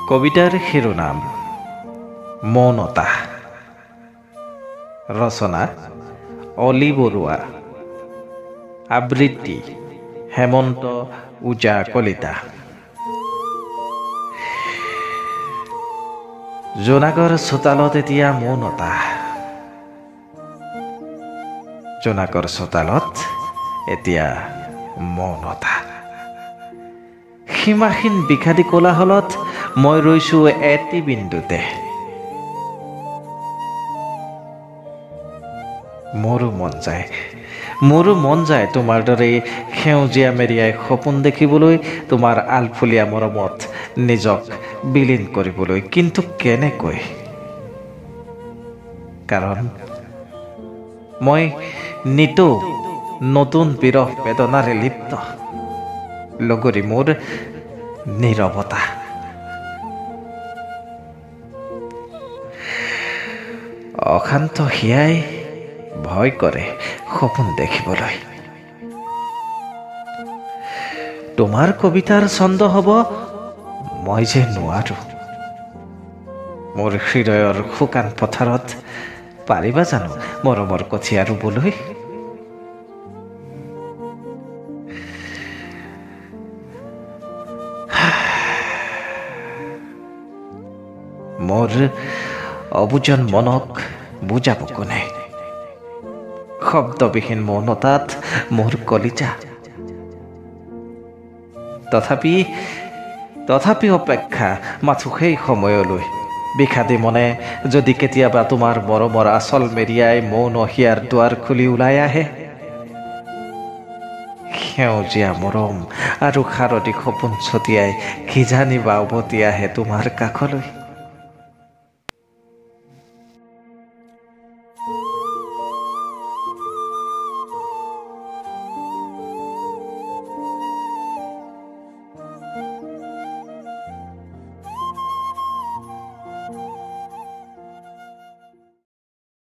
কবিতাৰ শিৰোনাম মৌনতা। ৰচনা অলি বৰুৱা। আবৃত্তি হেমন্ত ওজা কলিতা। জোনাকৰ চোতালত এতিয়া মৌনতা। জোনাকৰ চোতালত এতিয়া মৌনতা। সীমাহীন বিষাদী কোলাহলত মই ৰৈছো এটি বিন্দুতে। মোৰো মন যায় তোমাৰ দৰে সেউজীয়া মেৰিয়াই সপোন দেখিবলৈ, তোমাৰ আলফুলীয়া মৰমত নিজক বিলীন কৰিবলৈ। কিন্তু কেনেকৈ? কাৰণ মই নিতৌ নতুন বিৰহ বেদনাৰে লিপ্ত। লগৰী মোৰ নীৰৱতা। অশান্ত হিয়াই ভয় কৰে সপোন দেখিবলৈ। তোমাৰ কবিতাৰ ছন্দ হ'ব মই যে নোৱাৰো। মোৰ হৃদয়ৰ শুকান পথাৰত পাৰিবা জানো মৰমৰ কঠীয়া ৰুবলৈ? মোৰ অবুজন মনক বুজাব কোনে? শব্দবিহীন মৌনতাত মোৰ কলিজা। তথাপি অপেক্ষা মাথো সেই সময়লৈ। বিষাদী মনে যদি কেতিয়াবা তোমাৰ মৰমৰ আচল মেৰিয়াই মৌন হিয়াৰ দুৱাৰ খুলি ওলাই আহে, সেউজীয়া মৰম আৰু শাৰদী সপোন ছটিয়াই কিজানি বা উভতি আহে তোমাৰ কাষলৈ।